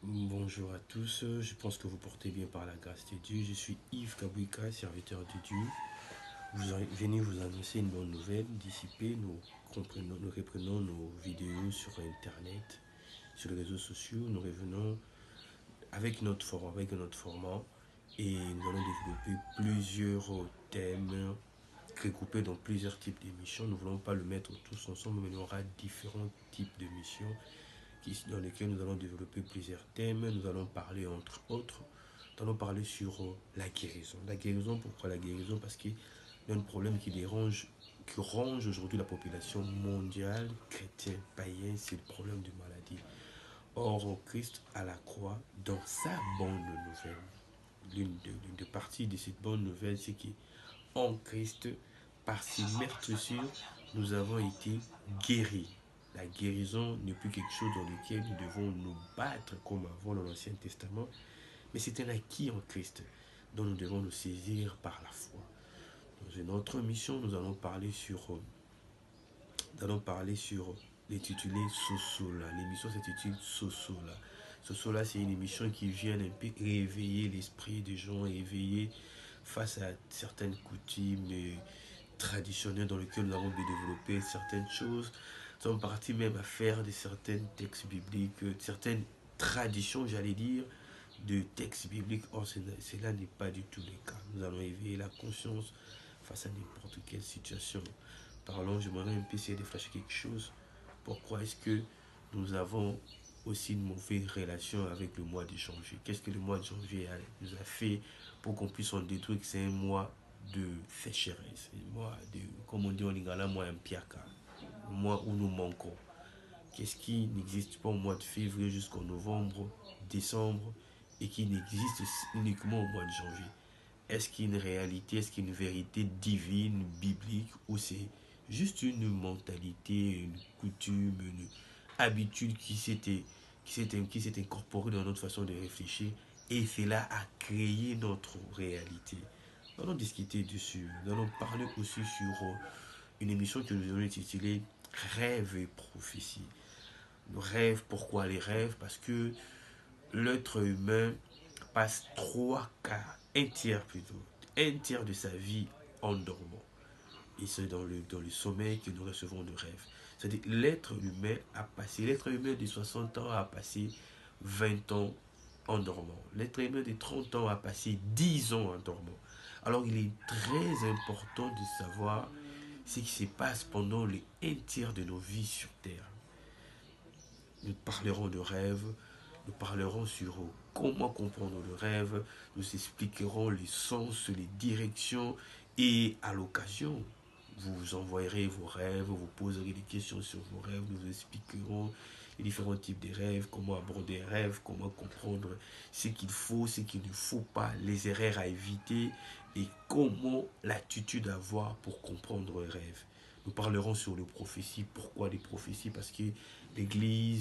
Bonjour à tous, je pense que vous portez bien par la grâce de Dieu. Je suis Yves Kabouika, serviteur de Dieu. Venez vous annoncer une bonne nouvelle. D'ici peu, nous reprenons nos vidéos sur Internet, sur les réseaux sociaux. Nous revenons avec notre format et nous allons développer plusieurs thèmes regroupés dans plusieurs types d'émissions. Nous ne voulons pas le mettre tous ensemble, mais il y aura différents types d'émissions dans lesquels nous allons développer plusieurs thèmes. Nous allons parler, entre autres, nous allons parler sur la guérison. La guérison, pourquoi la guérison? Parce qu'il y a un problème qui ronge aujourd'hui la population mondiale, chrétienne, païenne, c'est le problème de maladie. Or, Christ à la croix, dans sa bonne nouvelle, l'une des parties de cette bonne nouvelle, c'est qu'en Christ, par ses meurtrissures, nous avons été guéris. La guérison n'est plus quelque chose dans lequel nous devons nous battre comme avant dans l'Ancien Testament, mais c'est un acquis en Christ dont nous devons nous saisir par la foi. Dans une autre mission, nous allons parler sur l'intitulé Sosola. L'émission s'intitule Sosola. Sosola, c'est une émission qui vient un peu réveiller l'esprit des gens, éveiller face à certaines coutumes traditionnelles dans lesquelles nous avons développé certaines choses. Nous sommes partis même à faire de certains textes bibliques, certaines traditions, j'allais dire, de textes bibliques. Or, cela n'est pas du tout le cas. Nous allons éveiller la conscience face à n'importe quelle situation. Parlons, j'aimerais un peu essayer de flasher quelque chose. Pourquoi est-ce que nous avons aussi une mauvaise relation avec le mois de janvier? Qu'est-ce que le mois de janvier nous a fait pour qu'on puisse en détruire? Que c'est un mois de sécheresse, un mois de, comme on dit en lingala, mois un piaka, un mois où nous manquons. Qu'est-ce qui n'existe pas au mois de février jusqu'en novembre, décembre, et qui n'existe uniquement au mois de janvier? Est-ce qu'il y a une réalité, est-ce qu'il y a une vérité divine, biblique, ou c'est juste une mentalité, une coutume, une habitude qui s'est incorporée dans notre façon de réfléchir et cela a créé notre réalité? Nous allons discuter dessus. Nous allons parler aussi sur une émission que nous avons intitulée Rêve et prophétie. Le rêve, pourquoi les rêves? Parce que l'être humain passe trois quarts, un tiers plutôt, un tiers de sa vie en dormant. Et c'est dans le sommeil que nous recevons de rêves. C'est-à-dire l'être humain de 60 ans a passé 20 ans en dormant. L'être humain de 30 ans a passé 10 ans en dormant. Alors il est très important de savoir ce qui se passe pendant les un tiers de nos vies sur Terre. Nous parlerons de rêves, nous parlerons sur comment comprendre le rêve, nous expliquerons les sens, les directions et à l'occasion, vous envoyerez vos rêves, vous poserez des questions sur vos rêves, nous expliquerons les différents types de rêves, comment aborder un rêve, comment comprendre ce qu'il faut, ce qu'il ne faut pas, les erreurs à éviter et comment l'attitude à avoir pour comprendre un rêve. Nous parlerons sur les prophéties. Pourquoi les prophéties? Parce que l'Église